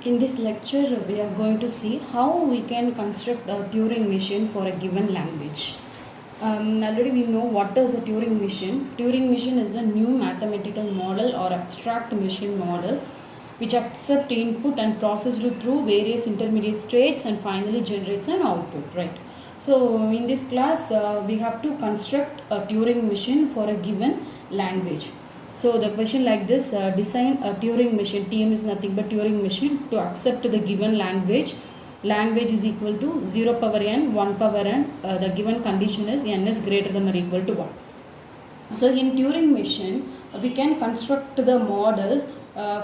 In this lecture, we are going to see how we can construct a Turing machine for a given language. Already we know what is a Turing machine. Turing machine is a new mathematical model or abstract machine model which accepts input and processed through various intermediate states and finally generates an output, right? So in this class, we have to construct a Turing machine for a given language. So the question like this, design a Turing machine. TM is nothing but Turing machine to accept the given language. Language is equal to 0 power n, 1 power n. The given condition is n is greater than or equal to 1. So in Turing machine, we can construct the model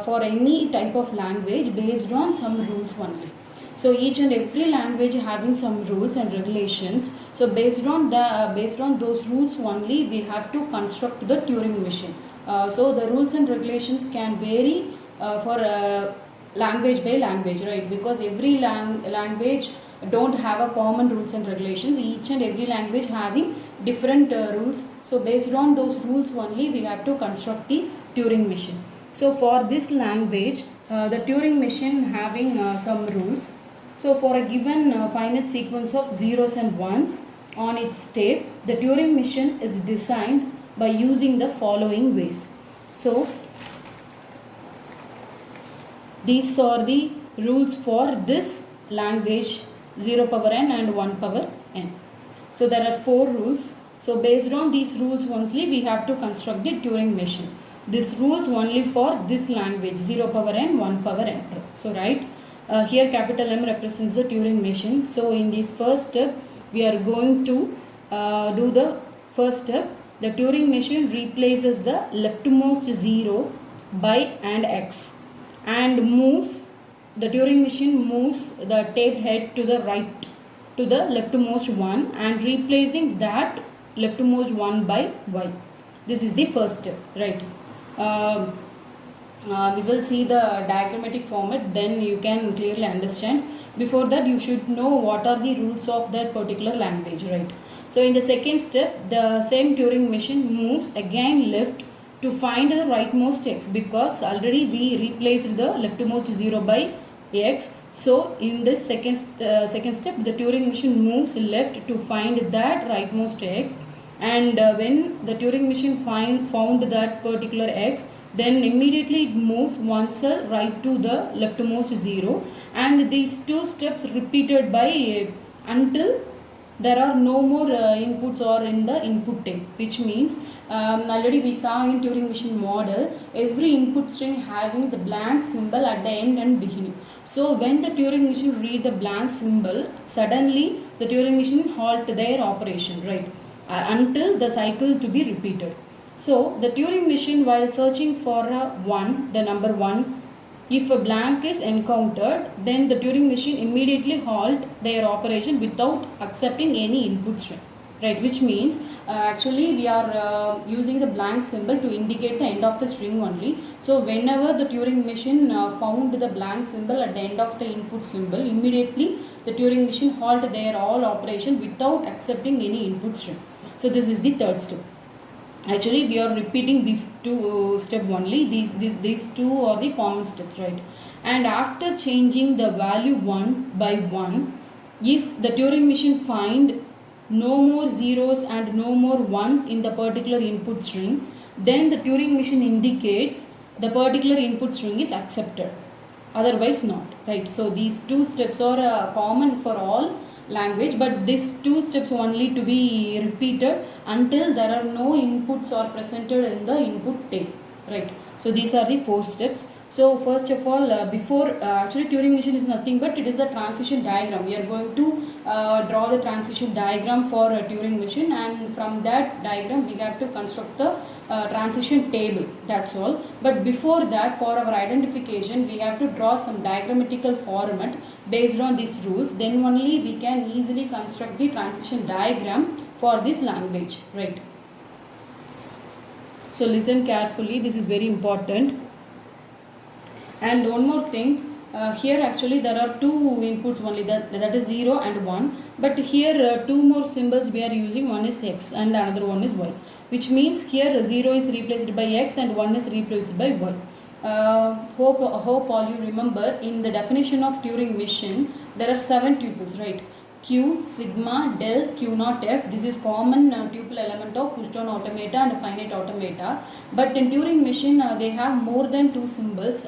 for any type of language based on some rules only. So each and every language having some rules and regulations. So based on those rules only, we have to construct the Turing machine. So the rules and regulations can vary for language by language, right? Because every language don't have a common rules and regulations. Each and every language having different rules. So based on those rules only, we have to construct the Turing machine. So for this language, the Turing machine having some rules. So for a given finite sequence of zeros and ones on its state, the Turing machine is designed by using the following ways. So these are the rules for this language 0 power n and 1 power n. So there are 4 rules. So based on these rules only, we have to construct the Turing machine. These rules only for this language 0 power n, 1 power n. So right, here capital M represents the Turing machine. So in this first step, we are going to do the first step. The Turing machine replaces the leftmost 0 by and x and moves, the Turing machine moves the tape head to the right to the leftmost one and replacing that leftmost one by y. This is the first step, right? We will see the diagrammatic format, then you can clearly understand. Before that, you should know what are the rules of that particular language, right? So in the second step, the same Turing machine moves again left to find the rightmost x, because already we replaced the leftmost 0 by x. So in this second step, the Turing machine moves left to find that rightmost x, and when the Turing machine found that particular x, then immediately it moves one cell right to the leftmost 0, and these two steps repeated by until there are no more inputs or in the input tape, which means already we saw in Turing machine model, every input string having the blank symbol at the end and beginning. So when the Turing machine read the blank symbol, suddenly the Turing machine halt their operation, right, until the cycle to be repeated. So the Turing machine, while searching for a 1, the number 1, if a blank is encountered, then the Turing machine immediately halt their operation without accepting any input string, right? Which means actually we are using the blank symbol to indicate the end of the string only. So whenever the Turing machine found the blank symbol at the end of the input symbol, immediately the Turing machine halt their all operation without accepting any input string. So this is the third step. Actually we are repeating these two step only. These two are the common steps, right? And after changing the value 1 by 1, if the Turing machine find no more zeros and no more ones in the particular input string, then the Turing machine indicates the particular input string is accepted, otherwise not, right? So these two steps are common for all language, but these two steps only to be repeated until there are no inputs are presented in the input tape, right? So these are the 4 steps. So first of all, actually Turing machine is nothing but it is a transition diagram. We are going to draw the transition diagram for a Turing machine, and from that diagram we have to construct the transition table, that's all. But before that, for our identification, we have to draw some diagrammatical format based on these rules. Then only we can easily construct the transition diagram for this language, right? So listen carefully, this is very important. And one more thing, here actually there are 2 inputs only, that is 0 and 1, but here 2 more symbols we are using. One is x and another one is y, which means here 0 is replaced by x and 1 is replaced by y. Hope all you remember in the definition of Turing machine there are 7 tuples, right? Q, sigma, del, Q naught F. This is common tuple element of push-down automata and finite automata. But in Turing machine, they have more than 2 symbols.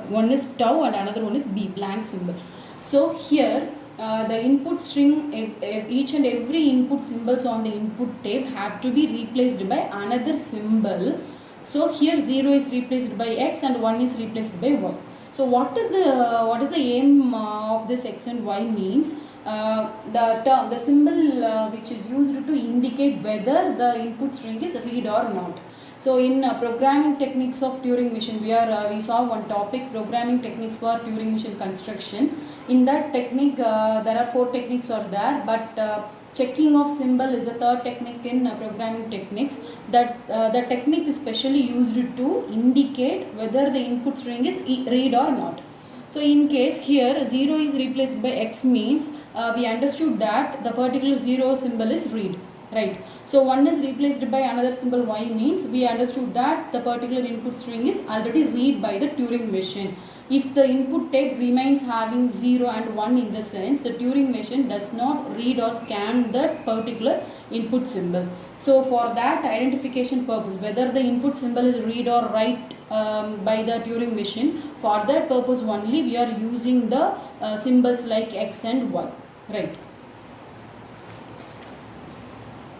One is tau and another one is B, blank symbol. So here, the input string, each and every input symbols on the input tape have to be replaced by another symbol. So here 0 is replaced by X and 1 is replaced by Y. So what is the aim of this X and Y means? The symbol which is used to indicate whether the input string is read or not. So in programming techniques of Turing machine, we saw one topic, programming techniques for Turing machine construction. In that technique, there are 4 techniques are there, but checking of symbol is a third technique in programming techniques. That the technique is specially used to indicate whether the input string is read or not. So in case here 0 is replaced by X means we understood that the particular 0 symbol is read, right? So 1 is replaced by another symbol Y means we understood that the particular input string is already read by the Turing machine. If the input tape remains having 0 and 1 in the sense, the Turing machine does not read or scan that particular input symbol. So for that identification purpose, whether the input symbol is read or write by the Turing machine, for that purpose only we are using the symbols like X and Y, right?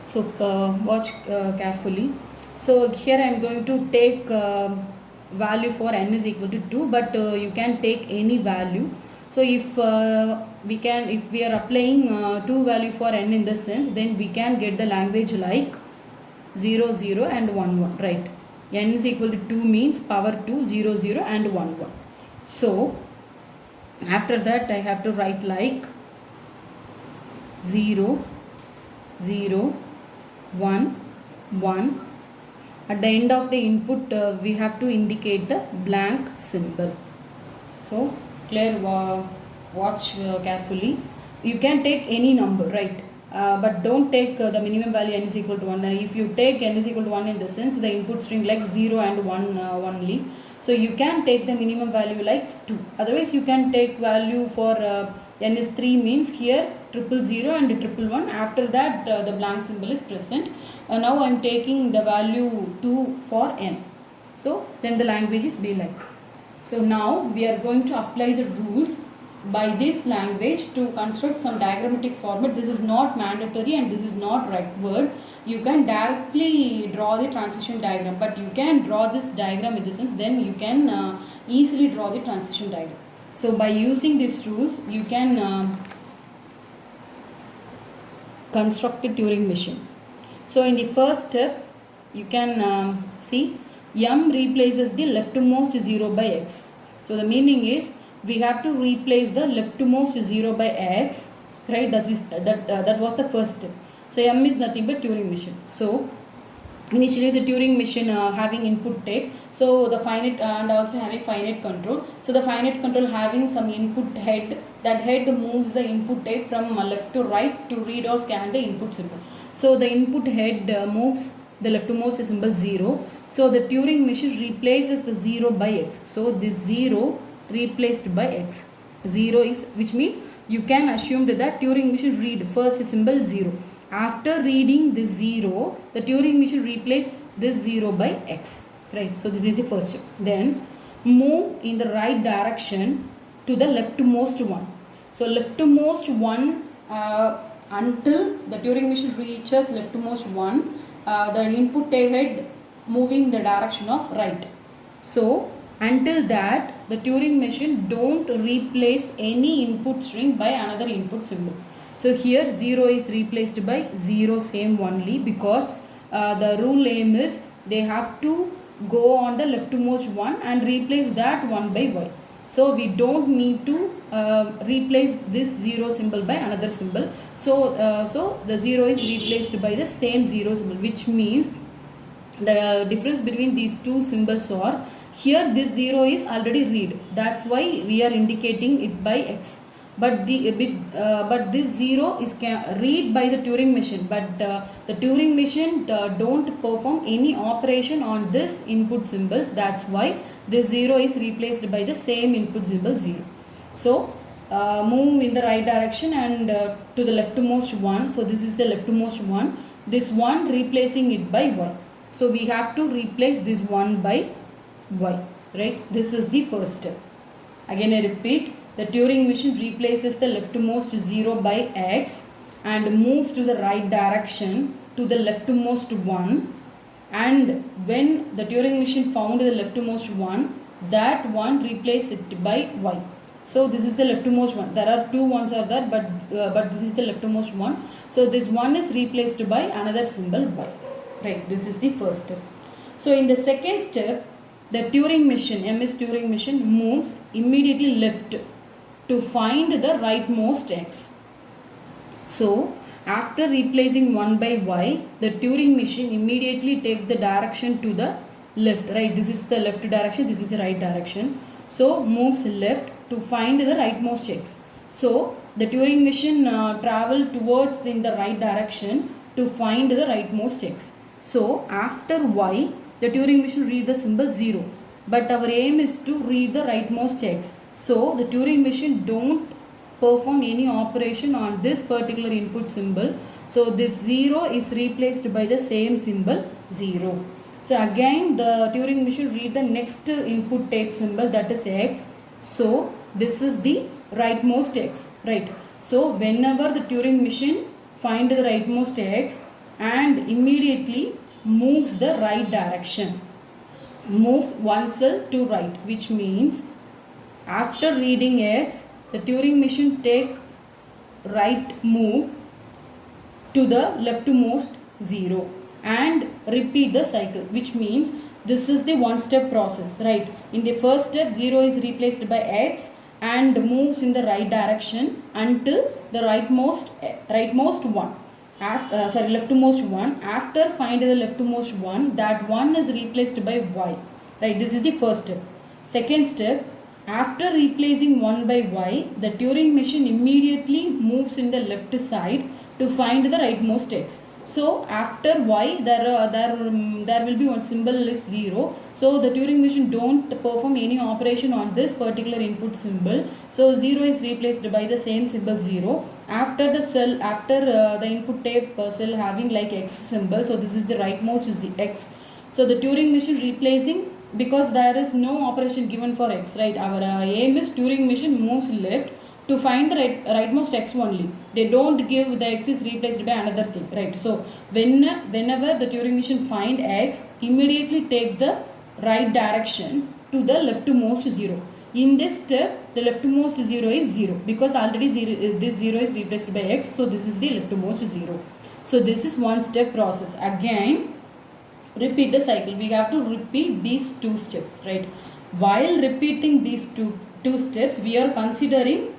So watch carefully. So here I am going to take value for n is equal to 2, but you can take any value. So if we are applying 2 value for n in this sense, then we can get the language like 0 0 and 1 1, right? N is equal to 2 means power 2, 0 0 and 1 1. So after that I have to write like 0 0 1 1. At the end of the input we have to indicate the blank symbol. So clear, watch carefully. You can take any number, right? But don't take the minimum value n is equal to 1. If you take n is equal to 1 in the sense, the input string like 0 and 1 only. So you can take the minimum value like 2. Otherwise you can take value for n is 3 means here 000 and 111. After that the blank symbol is present. Now I am taking the value 2 for n. So then the language is be like. So now we are going to apply the rules by this language to construct some diagrammatic format. This is not mandatory and this is not right word. You can directly draw the transition diagram, but you can draw this diagram in this sense, then you can easily draw the transition diagram. So by using these rules you can construct the Turing machine. So in the first step you can see m replaces the leftmost 0 by x. So the meaning is we have to replace the leftmost 0 by x, right? That was the first step. So m is nothing but Turing machine. So initially the Turing machine having input tape, so the finite and also having finite control. So the finite control having some input head, that head moves the input tape from left to right to read or scan the input symbol. So the input head moves the leftmost symbol 0. So the Turing machine replaces the 0 by x. So this 0 replaced by x. 0 is, which means you can assume that Turing machine read first symbol 0. After reading this 0, the Turing machine replace this 0 by x, right? So this is the first step. Then move in the right direction to the leftmost one. So leftmost one until the Turing machine reaches leftmost one, the input tape head moving the direction of right. So until that the Turing machine don't replace any input string by another input symbol. So here 0 is replaced by 0 same only, because the rule aim is they have to go on the leftmost one and replace that one by y. So we don't need to replace this 0 symbol by another symbol. So the 0 is replaced by the same 0 symbol, which means the difference between these two symbols are, here this 0 is already read, that's why we are indicating it by x. but this 0 is read by the Turing machine, but the Turing machine don't perform any operation on this input symbols. That's why this 0 is replaced by the same input symbol 0. So move in the right direction and to the leftmost one. So this is the leftmost one. This one replacing it by y. So we have to replace this 1 by y, right? This is the first step. Again I repeat, the Turing machine replaces the leftmost 0 by x and moves to the right direction to the leftmost 1, and when the Turing machine found the leftmost 1, that one replaces it by y. So this is the leftmost one. There are two ones are there, but this is the leftmost one. So this one is replaced by another symbol y. Right, this is the first step. So in the second step, the Turing machine, MS Turing machine, moves immediately left to find the rightmost x. So after replacing 1 by y, the Turing machine immediately takes the direction to the left. Right, this is the left direction, this is the right direction. So moves left to find the rightmost x. So the Turing machine travel towards in the right direction to find the rightmost x. So after y, the Turing machine read the symbol 0. But our aim is to read the rightmost x. So the Turing machine don't perform any operation on this particular input symbol. So this 0 is replaced by the same symbol 0. So again the Turing machine read the next input type symbol, that is x. So this is the rightmost x, right? So whenever the Turing machine find the rightmost x and immediately moves the right direction, moves one cell to right, which means after reading x, the Turing machine take right move to the leftmost 0 and repeat the cycle, which means this is the one step process, right? In the first step, 0 is replaced by x and moves in the right direction until the rightmost one. Leftmost one. After find the leftmost one, that one is replaced by y. Right, this is the first step. Second step, after replacing 1 by y, the Turing machine immediately moves in the left side to find the rightmost x. So after y, there will be one symbol is 0. So the Turing machine don't perform any operation on this particular input symbol. So 0 is replaced by the same symbol 0. After the cell, the input type cell having like x symbol. So this is the rightmost x. So the Turing machine replacing, because there is no operation given for x, right? Our aim is Turing machine moves left to find the rightmost x only. They don't give the x is replaced by another thing, right? So whenever the Turing machine find x, immediately take the right direction to the leftmost 0. In this step, the leftmost 0 is 0 because already this 0 is replaced by x. So this is the leftmost 0. So this is one step process. Again, repeat the cycle. We have to repeat these two steps, right? While repeating these two steps, we are considering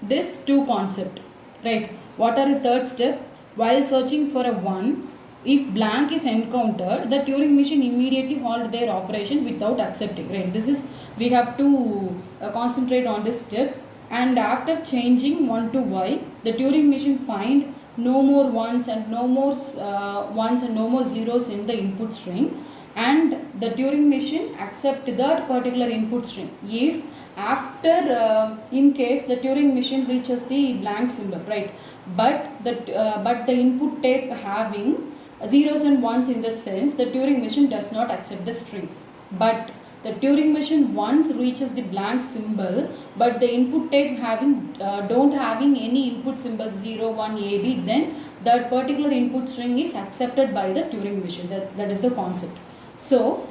this two concept, right? What are the third step? While searching for a 1, if blank is encountered, the Turing machine immediately halt their operation without accepting, right? This is, we have to concentrate on this step. And after changing 1 to y, the Turing machine find no more ones and no more zeros in the input string, and the Turing machine accept that particular input string if after in case the Turing machine reaches the blank symbol, right? But the input type having zeros and ones in the sense, the Turing machine does not accept the string. But the Turing machine once reaches the blank symbol, but the input type don't having any input symbol 0, 1, A, B, then that particular input string is accepted by the Turing machine. That is the concept. So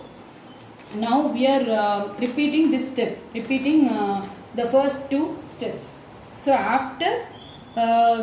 now we are repeating this step, the first two steps. So after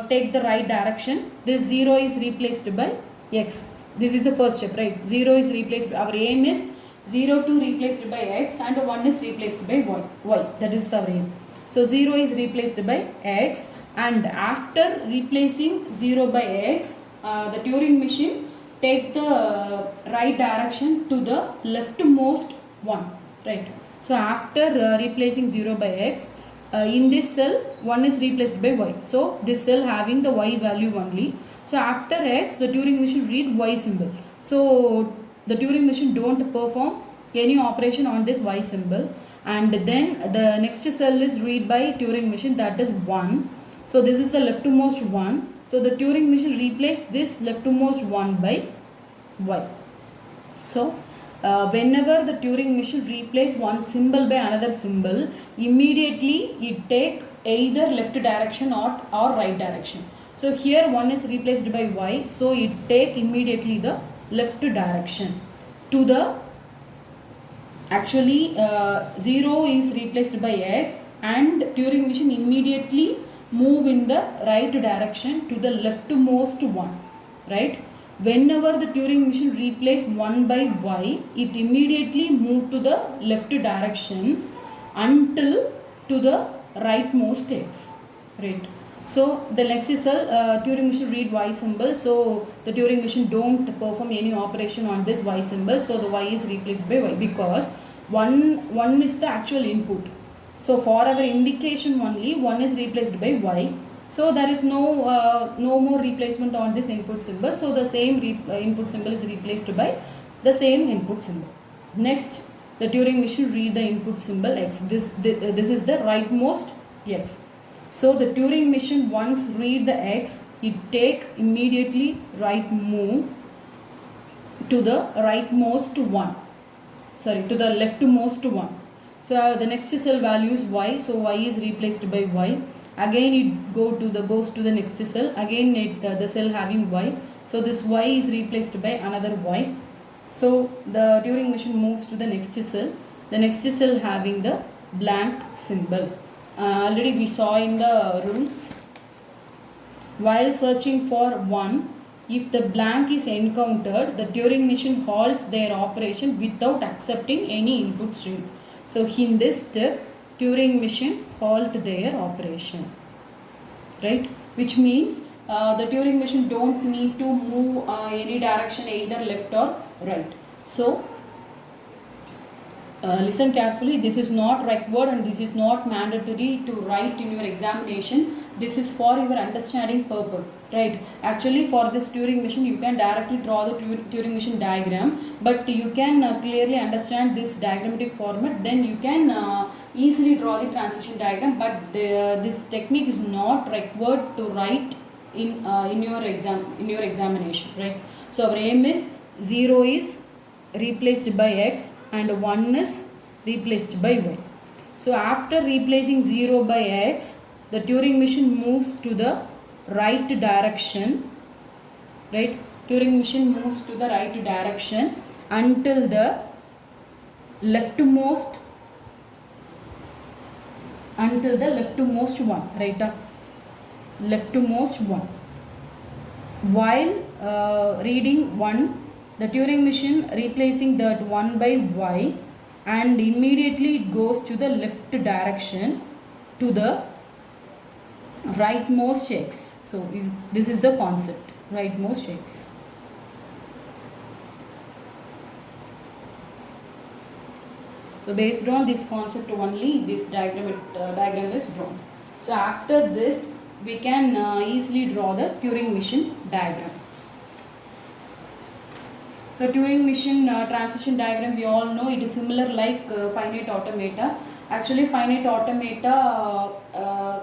take the right direction, this 0 is replaced by x. This is the first step, right? 0 is replaced. Our aim is 0 to replaced by x and 1 is replaced by y. That is our aim. So 0 is replaced by x, and after replacing 0 by x, the Turing machine take the right direction to the leftmost one, right? So after replacing 0 by x, in this cell 1 is replaced by y. So this cell having the y value only. So after x, the Turing machine read y symbol. So the Turing machine don't perform any operation on this y symbol, and then the next cell is read by Turing machine, that is 1. So this is the leftmost one. So the Turing machine replace this leftmost one by y. So whenever the Turing machine replace one symbol by another symbol, immediately it take either left direction or right direction. So here 1 is replaced by y, so it take immediately the left direction to the, actually 0 is replaced by x, and Turing machine immediately move in the right direction to the leftmost one, right? Whenever the Turing machine replace 1 by y, it immediately move to the left direction until to the rightmost x, right? So the next cell, Turing machine read y symbol. So the Turing machine don't perform any operation on this y symbol. So the y is replaced by y, because 1 is the actual input. So for our indication only, 1 is replaced by y. So there is no more replacement on this input symbol. So the same input symbol is replaced by the same input symbol. Next, the Turing machine read the input symbol x. This is the rightmost x. So the Turing machine once read the x, it take immediately right move to the rightmost one. Sorry, to the leftmost one. So the next cell value is y. So y is replaced by y. Again it goes to the next cell. Again the cell having y. So this y is replaced by another y. So the Turing machine moves to the next cell. The next cell having the blank symbol. Already we saw in the rules. While searching for 1, if the blank is encountered, the Turing machine halts their operation without accepting any input string. So in this step, Turing machine halt their operation, right? Which means the Turing machine don't need to move any direction, either left or right. So listen carefully. This is not required and this is not mandatory to write in your examination. This is for your understanding purpose, right? Actually, for this Turing machine, you can directly draw the Turing machine diagram, but you can clearly understand this diagrammatic format. Then you can easily draw the transition diagram, but this technique is not required to write in your examination, right? So our aim is 0 is replaced by x and 1 is replaced by y. So after replacing 0 by x, the Turing machine moves to the right direction, right? Turing machine moves to the right direction until the leftmost one, right? Leftmost one. While reading 1, the Turing machine replacing that 1 by y, and immediately it goes to the left direction to the rightmost x. So this is the concept, rightmost x. So based on this concept only, this diagram is drawn. So after this, we can easily draw the Turing machine diagram. So Turing machine transition diagram, we all know it is similar like finite automata. Actually, finite automata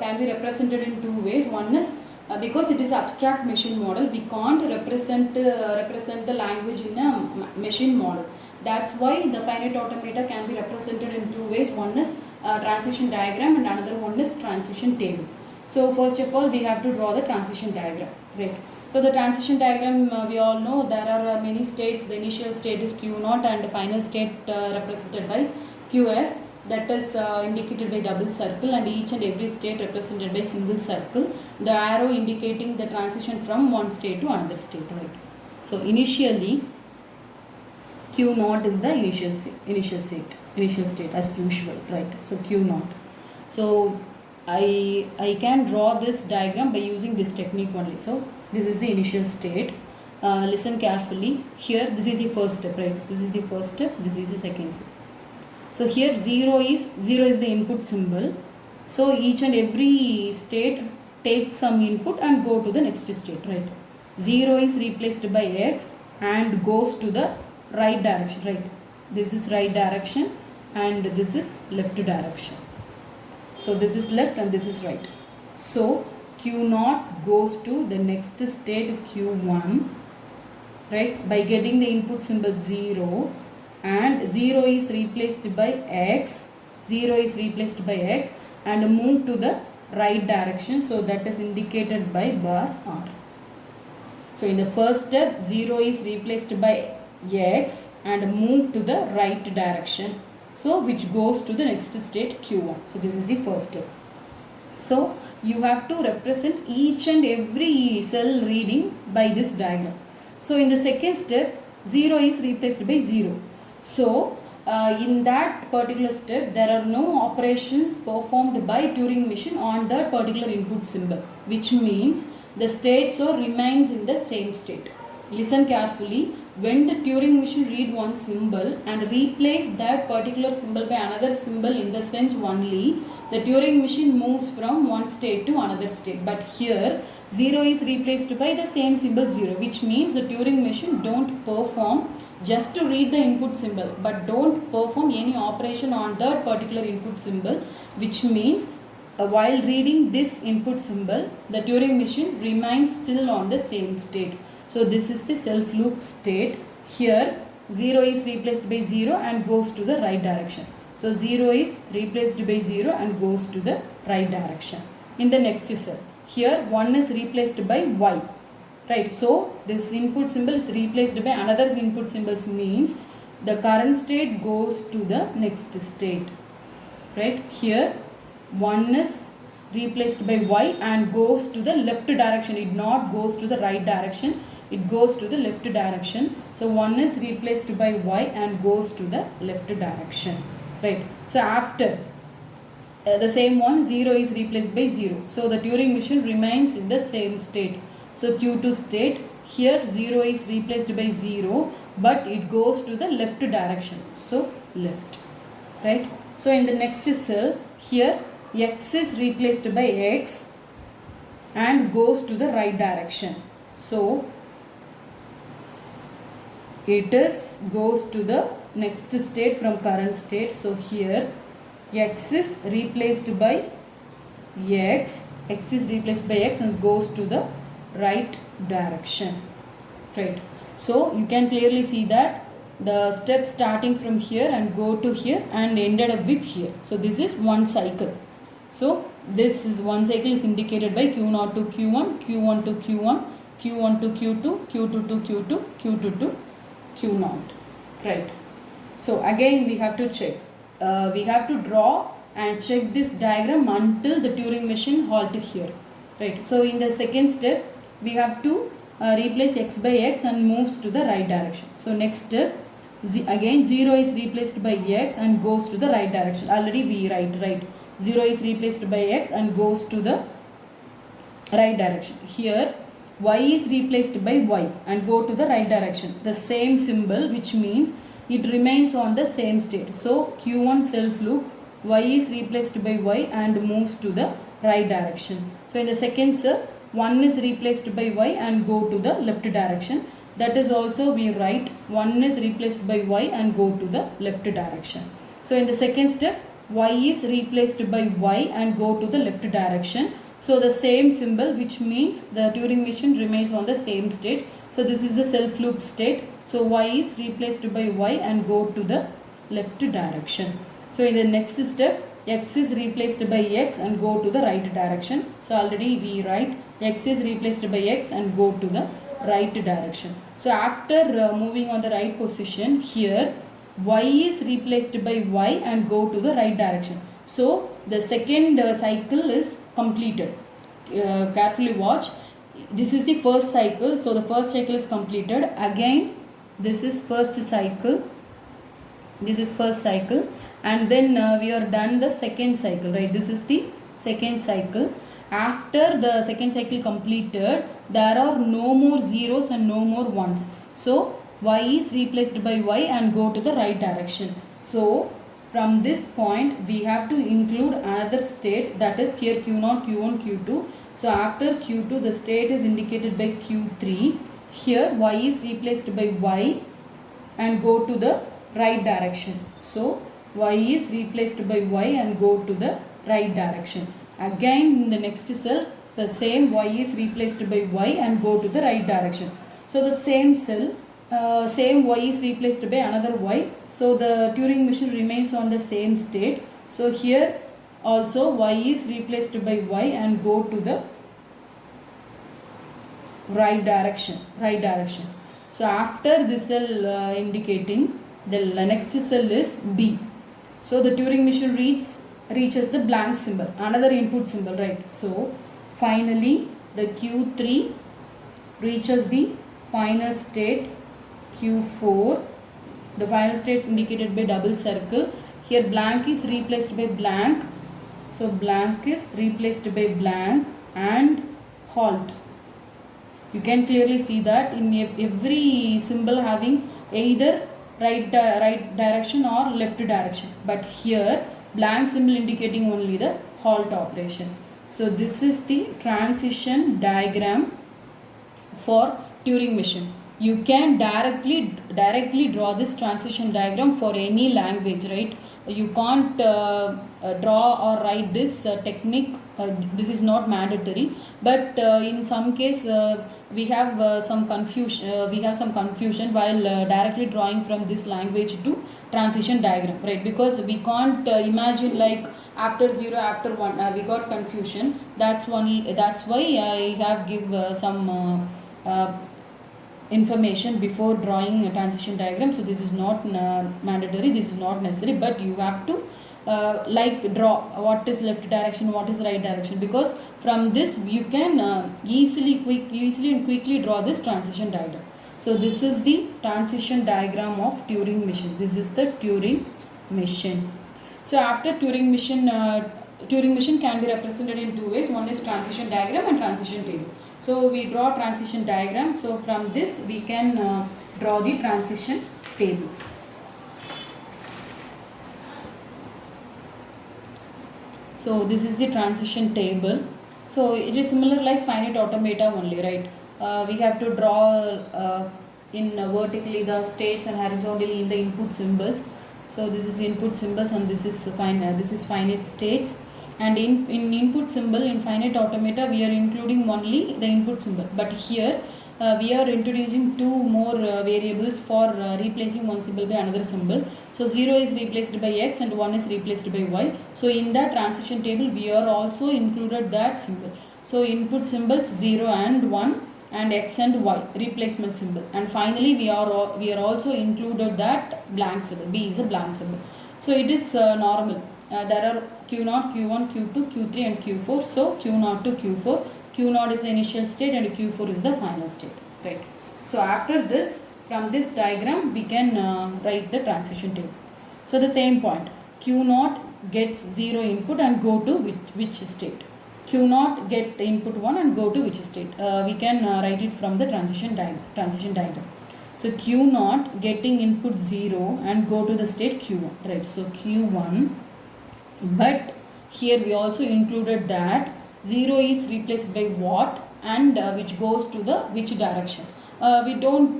can be represented in two ways. One is because it is abstract machine model, we can't represent the language in a machine model. That's why the finite automata can be represented in two ways. One is transition diagram and another one is transition table. So first of all, we have to draw the transition diagram, right? So the transition diagram, we all know there are many states. The initial state is Q0 and the final state represented by QF, that is indicated by double circle, and each and every state represented by single circle. The arrow indicating the transition from one state to another state, right? So initially Q0 is the initial state as usual, right? So Q0. So I can draw this diagram by using this technique only. So this is the initial state. Listen carefully. Here this is the first step, right? This is the first step, this is the second step. So here 0 is the input symbol. So each and every state take some input and go to the next state, right? 0 is replaced by x and goes to the right direction, right? This is right direction and this is left direction. So this is left and this is right. So Q0 goes to the next state Q1, right, by getting the input symbol 0, and 0 is replaced by x, 0 is replaced by x and move to the right direction. So that is indicated by bar R. So in the first step, 0 is replaced by x and move to the right direction. So which goes to the next state Q1. So this is the first step. So you have to represent each and every cell reading by this diagram. So in the second step, 0 is replaced by 0. So in that particular step, there are no operations performed by Turing machine on that particular input symbol, which means the states or remains in the same state. Listen carefully. When the Turing machine read one symbol and replace that particular symbol by another symbol in the sense only, the Turing machine moves from one state to another state. But here 0 is replaced by the same symbol 0, which means the Turing machine don't perform just to read the input symbol, but don't perform any operation on that particular input symbol, which means while reading this input symbol, the Turing machine remains still on the same state. So this is the self loop state. Here 0 is replaced by 0 and goes to the right direction. So 0 is replaced by 0 and goes to the right direction. In the next cell, here 1 is replaced by y. Right. So this input symbol is replaced by another input symbols, means the current state goes to the next state. Right. Here 1 is replaced by y and goes to the left direction. It not goes to the right direction. It goes to the left direction. So 1 is replaced by y and goes to the left direction. Right. So after the same one, 0 is replaced by 0. So the Turing machine remains in the same state. So Q2 state, here 0 is replaced by 0, but it goes to the left direction. So left. Right. So in the next cell, here x is replaced by x and goes to the right direction. So it goes to the next state from current state. So here x is replaced by x is replaced by x and goes to the right direction. Right. So you can clearly see that the step starting from here and go to here and ended up with here. So this is one cycle. So this is one cycle is indicated by Q0 to Q1, Q1 to Q1, Q1 to Q2, Q2 to Q2, Q2 to Q0. Right. So again we have to check. We have to draw and check this diagram until the Turing machine halt here. Right. So in the second step, we have to replace x by x and moves to the right direction. So next step, again 0 is replaced by x and goes to the right direction. Already we write, right. 0 is replaced by x and goes to the right direction. Here y is replaced by y and go to the right direction. The same symbol, which means it remains on the same state. So Q1 self loop, y is replaced by y and moves to the right direction. So in the second step, 1 is replaced by y and go to the left direction. That is also we write 1 is replaced by y and go to the left direction. So in the second step, y is replaced by y and go to the left direction. So the same symbol, which means the Turing machine remains on the same state. So this is the self loop state. So y is replaced by y and go to the left direction. So in the next step, x is replaced by x and go to the right direction. So already we write x is replaced by x and go to the right direction. So after moving on the right position, here y is replaced by y and go to the right direction. So the second cycle is completed. Carefully watch. This is the first cycle. So the first cycle is completed. Again this is first cycle. This is first cycle. And then we are done the second cycle, right? This is the second cycle. After the second cycle completed, there are no more zeros and no more ones. So y is replaced by y and go to the right direction. So from this point we have to include another state, that is here Q0, Q1, Q2. So after Q2 the state is indicated by Q3. Here y is replaced by y and go to the right direction. So y is replaced by y and go to the right direction. Again in the next cell the same y is replaced by y and go to the right direction. So the same cell, same y is replaced by another y. So the Turing machine remains on the same state. So here also y is replaced by y and go to the right direction. So after this cell indicating, the next cell is B. So the Turing machine reaches the blank symbol, another input symbol, right? So finally the Q3 reaches the final state Q4, the final state indicated by double circle. Here blank is replaced by blank. So blank is replaced by blank and halt. You can clearly see that in every symbol having either right direction or left direction, but here blank symbol indicating only the halt operation. So this is the transition diagram for Turing machine. You can directly draw this transition diagram for any language, right? You can't draw or write this technique. This is not mandatory, but in some case we have some confusion. We have some confusion while directly drawing from this language to transition diagram, right? Because we can't imagine like after 0, after 1. We got confusion. That's why I have give some information before drawing a transition diagram. So this is not mandatory, this is not necessary, but you have to like draw what is left direction, what is right direction, because from this you can easily and quickly draw this transition diagram. So this is the transition diagram of Turing machine. This is the Turing machine. So after Turing machine can be represented in two ways. One is transition diagram and transition table. So we draw transition diagram. So from this we can draw the transition table. So this is the transition table. So it is similar like finite automata only, right? We have to draw in vertically the states and horizontally in the input symbols. So this is input symbols and this is finite states. And in input symbol in finite automata we are including only the input symbol, but here we are introducing two more variables for replacing one symbol by another symbol. So 0 is replaced by x and 1 is replaced by y. So in that transition table we are also included that symbol. So input symbols 0 and 1 and x and y replacement symbol, and finally we are also included that blank symbol. B is a blank symbol. So it is normal. There are Q0, Q1, Q2, Q3 and Q4. So Q0 to Q4. Q0 is the initial state and Q4 is the final state, right? So after this, from this diagram we can write the transition table. So the same point, Q0 gets 0 input and go to which state. Q0 get input 1 and go to which state. We can write it from the transition diagram. So Q0 getting input 0 and go to the state Q1, right? So Q1, but here we also included that 0 is replaced by what and which goes to the which direction. We don't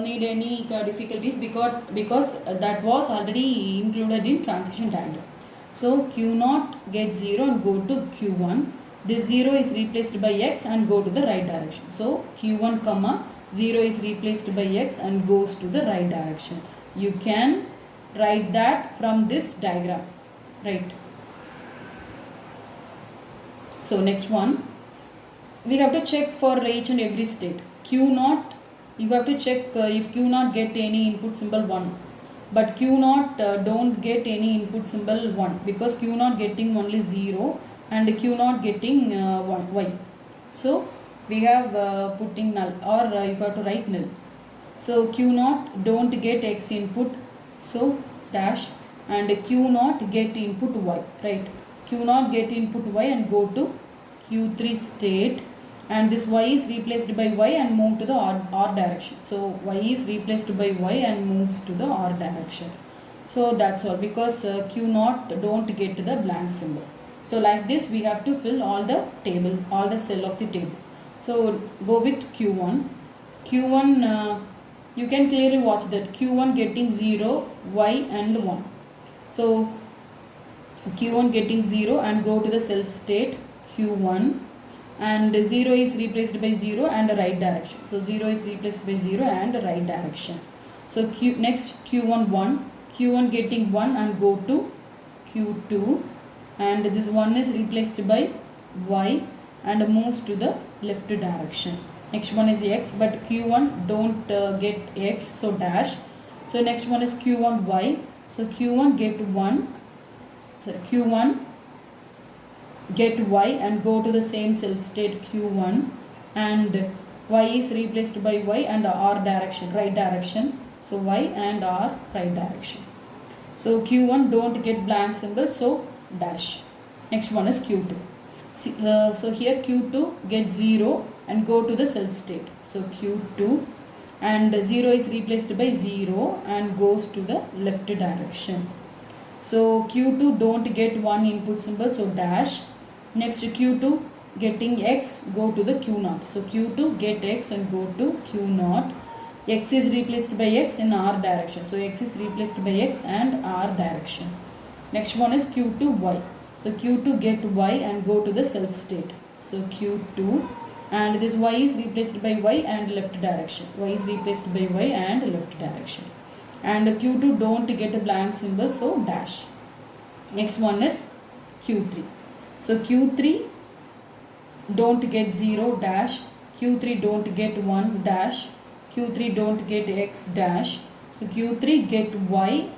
need any difficulties because that was already included in transition diagram. So Q0 gets 0 and go to Q1. This 0 is replaced by x and go to the right direction. So Q1 comma 0 is replaced by x and goes to the right direction. You can write that from this diagram, right? So next one, we have to check for each and every state. Q0, you have to check if Q0 get any input symbol 1, but Q0 don't get any input symbol 1 because Q0 getting only 0 and Q0 getting 1 y. So we have putting null, or you have to write null. So Q0 don't get x input, so dash, and Q0 get input y, right? Q0 get input y and go to Q3 state, and this y is replaced by y and move to the R direction. So y is replaced by y and moves to the R direction. So that's all, because Q naught don't get the blank symbol. So like this we have to fill all the table, all the cell of the table. So go with Q1. Q1 you can clearly watch that Q1 getting 0, Y and 1. So Q1 getting 0 and go to the self state Q1, and 0 is replaced by 0 and right direction. So 0 is replaced by 0 and right direction. So next Q1 1, Q1 getting 1 and go to Q2, and this 1 is replaced by Y and moves to the left direction. Next one is X, but Q1 don't get X, so dash. So next one is Q1 Y. So Q1 get 1, so Q1 get Y and go to the same self state Q1, and Y is replaced by Y and R direction, right direction. So Y and R right direction. So Q1 don't get blank symbol, so dash. Next one is Q2. So here Q2 get 0 and go to the self state. So Q2, and 0 is replaced by 0 and goes to the left direction. So Q2 don't get one input symbol, so dash. Next Q2 getting X, go to the Q naught. So Q2 get X and go to Q naught. X is replaced by X in R direction. So X is replaced by X and R direction. Next one is Q2 Y. So Q2 get Y and go to the self state. So Q2, and this Y is replaced by Y and left direction. Y is replaced by Y and left direction. And Q2 don't get a blank symbol, so dash. Next one is Q3. So Q3 don't get 0, dash. Q3 don't get 1, dash. Q3 don't get X, dash. So Q3 get Y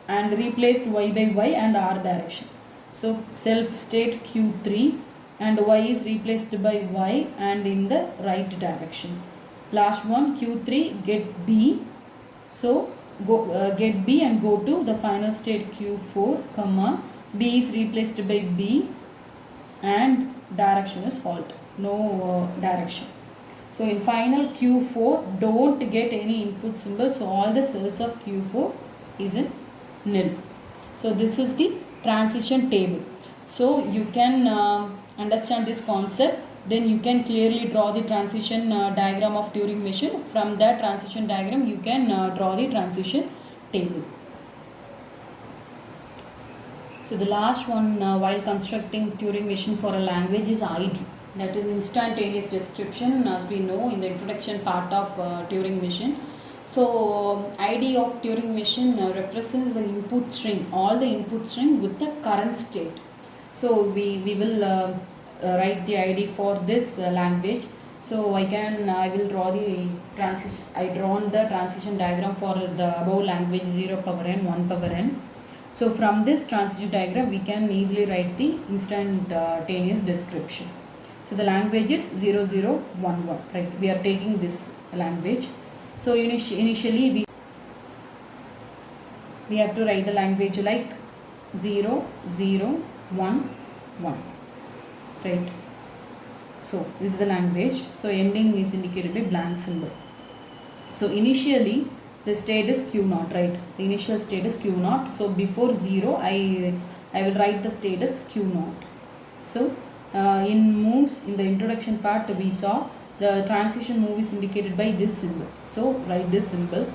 and replaced Y by Y and R direction. So self state Q3, and Y is replaced by Y and in the right direction. Last one Q3 get B. So go get B and go to the final state Q4, comma, B is replaced by B and direction is halt, no direction. So in final Q4 don't get any input symbol, so all the cells of Q4 is in nil. So this is the transition table. So you can understand this concept, then you can clearly draw the transition diagram of Turing machine. From that transition diagram you can draw the transition table. So the last one while constructing Turing machine for a language is ID, that is instantaneous description, as we know in the introduction part of Turing machine. So ID of Turing machine represents the input string, all the input string with the current state. So we will write the ID for this language. So I will draw the transition. I drawn the transition diagram for the above language 0 power n, 1 power n. So from this transition diagram we can easily write the instantaneous description. So the language is 0011, right? We are taking this language. So initially we have to write the language like 0 0 1 1, right? So this is the language. So ending is indicated by blank symbol. So initially the state is Q naught, right? The initial state is Q naught. So before 0 I will write the state as Q naught. So in moves, in the introduction part we saw the transition move is indicated by this symbol. So write this symbol.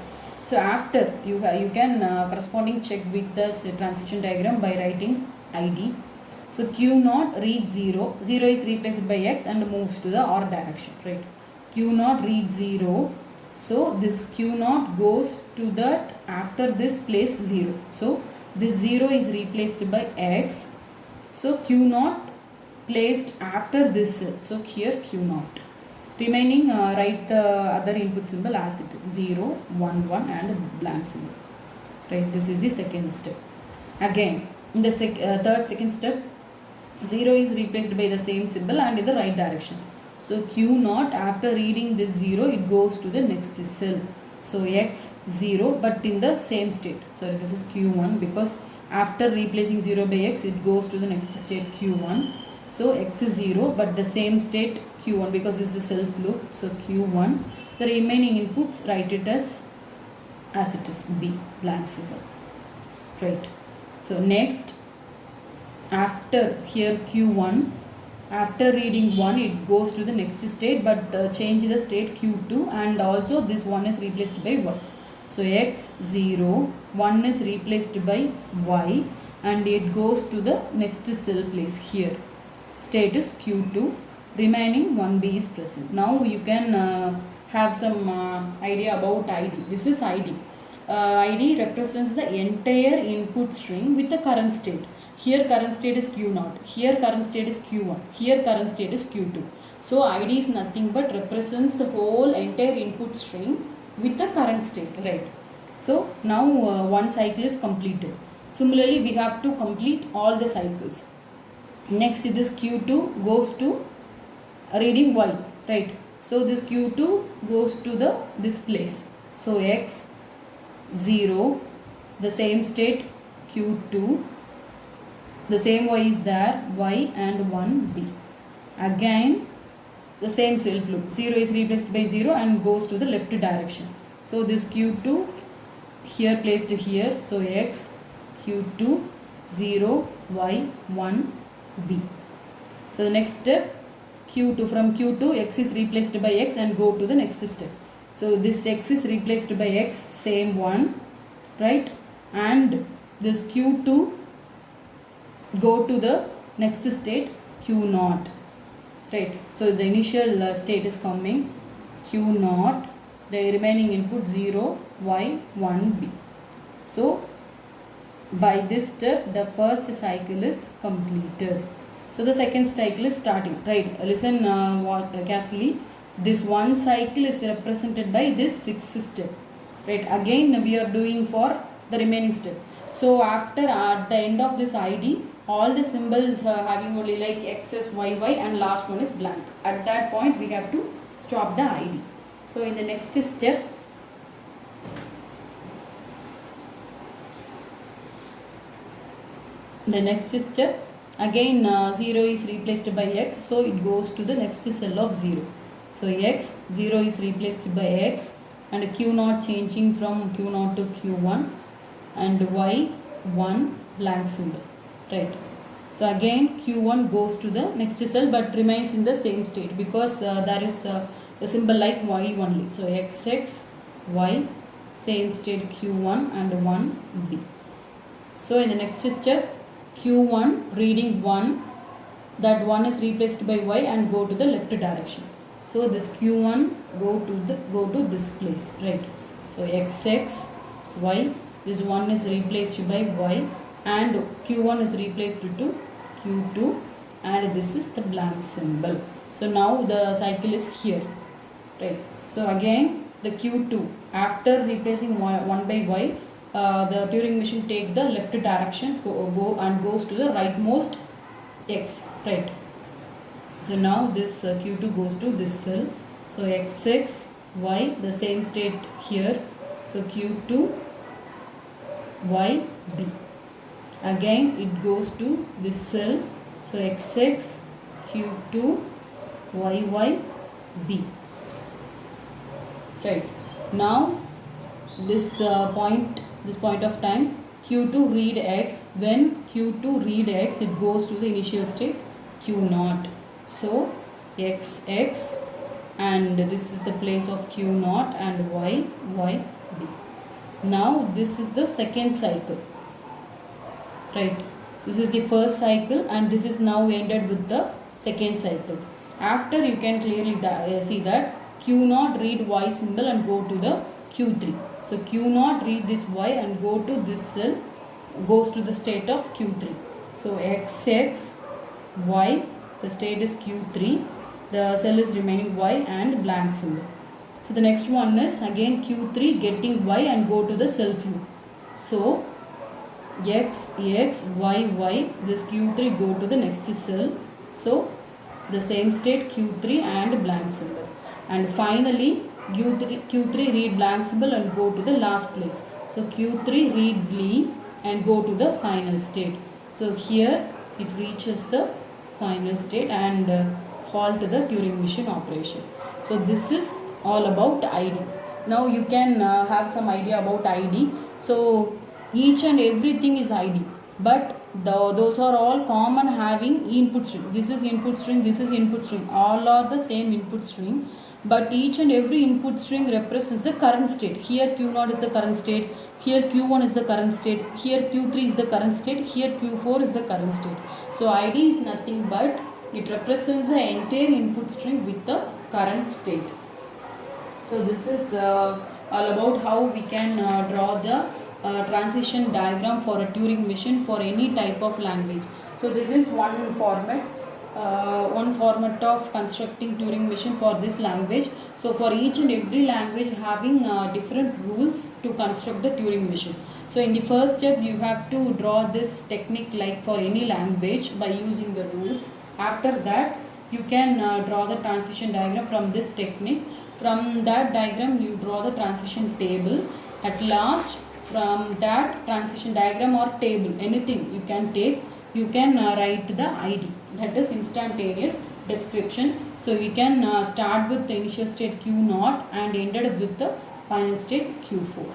So after you can corresponding check with the transition diagram by writing ID. So Q naught reads 0. 0 is replaced by X and moves to the R direction, right? Q naught reads 0. So this Q naught goes to that, after this place 0. So this 0 is replaced by X. So Q naught placed after this cell. So here Q naught. Remaining write the other input symbol as it is 0, 1, 1 and blank symbol. Right, this is the second step. Again, in the second step, 0 is replaced by the same symbol and in the right direction. So Q naught, after reading this 0, it goes to the next cell. So X 0, but in the same state. Sorry, this is Q1, because after replacing 0 by X, it goes to the next state Q1. So X is 0, but the same state Q1, because this is a self loop. So Q1, the remaining inputs write it as it is, B, blank symbol. right? So next, after here Q1, after reading 1 it goes to the next state, but change the state Q2, and also this 1 is replaced by y. So x0, 1 is replaced by y, and it goes to the next cell place here. State is Q2, remaining 1b is present. Now you can have some idea about ID. This is ID. ID represents the entire input string with the current state. Here current state is Q0, here current state is Q1, here current state is Q2. So ID is nothing but represents the whole entire input string with the current state, right? So now one cycle is completed. Similarly, we have to complete all the cycles. Next, this Q2 goes to reading y, right? So this Q2 goes to this place. So x0, the same state Q2, the same y is there, y and 1b. Again the same cell loop, 0 is replaced by 0 and goes to the left direction. So this Q2 here placed here, so x Q2 0 y 1 b. So the next step, Q2, from Q2 x is replaced by x and go to the next step. So this x is replaced by x, same one, right? And this Q2 go to the next state Q0, right? So the initial state is coming Q0, the remaining input 0 y 1b. So by this step the first cycle is completed. So the second cycle is starting, right? Listen carefully. This one cycle is represented by this sixth step, right? Again we are doing for the remaining step. So after at the end of this ID, all the symbols having only like xs, yy, and last one is blank. At that point we have to stop the ID. So in the next step, again 0 is replaced by x, so it goes to the next cell of 0. So x 0 is replaced by x, and Q0 changing from Q0 to Q1, and y 1 blank symbol, right? So again Q1 goes to the next cell but remains in the same state because there is a symbol like y only. So xx y, same state Q1 and 1b. So in the next step, Q1 reading 1, that 1 is replaced by y and go to the left direction. So this Q1 go to this place, right? So xx y, this 1 is replaced by y, and Q1 is replaced to Q2, and this is the blank symbol. So now the cycle is here, right? So again the Q2, after replacing 1 by y, the Turing machine take the left direction, goes to the rightmost x, right? So now this Q2 goes to this cell. So xx y, the same state here. So Q2 y b. Again it goes to this cell. So xx Q2 yy b. Right. Now this point of time, Q2 read x. When Q2 read x, it goes to the initial state Q0. So xx, and this is the place of Q0, and y b. Now this is the second cycle, right? This is the first cycle, and this is now ended with the second cycle. After, you can clearly see that Q0 read y symbol and go to the Q3. So Q0 read this y and go to this cell, goes to the state of Q3. So xx y, the state is Q3, the cell is remaining y and blank symbol. So the next one is again Q3 getting y and go to the self loop. So x y, this Q3 go to the next cell. So the same state Q3 and blank symbol. And finally Q3 read blank symbol and go to the last place. So Q3 read B and go to the final state. So here it reaches the final state and halt the Turing machine operation. So this is all about ID. Now you can have some idea about ID. So each and everything is id, but those are all common having input string. This is input string, this is input string, all are the same input string, but each and every input string represents the current state. Here q0 is the current state, here q1 is the current state, here q3 is the current state, here q4 is the current state. So id is nothing but it represents the entire input string with the current state. So this is all about how we can draw the transition diagram for a Turing machine for any type of language. So this is one format of constructing Turing machine for this language. So for each and every language having different rules to construct the Turing machine. So in the first step you have to draw this technique like for any language by using the rules. After that you can draw the transition diagram from this technique. From that diagram you draw the transition table. At last from that transition diagram or table, anything you can take, you can write the id, that is instantaneous description. So we can start with the initial state q0 and ended up with the final state q4.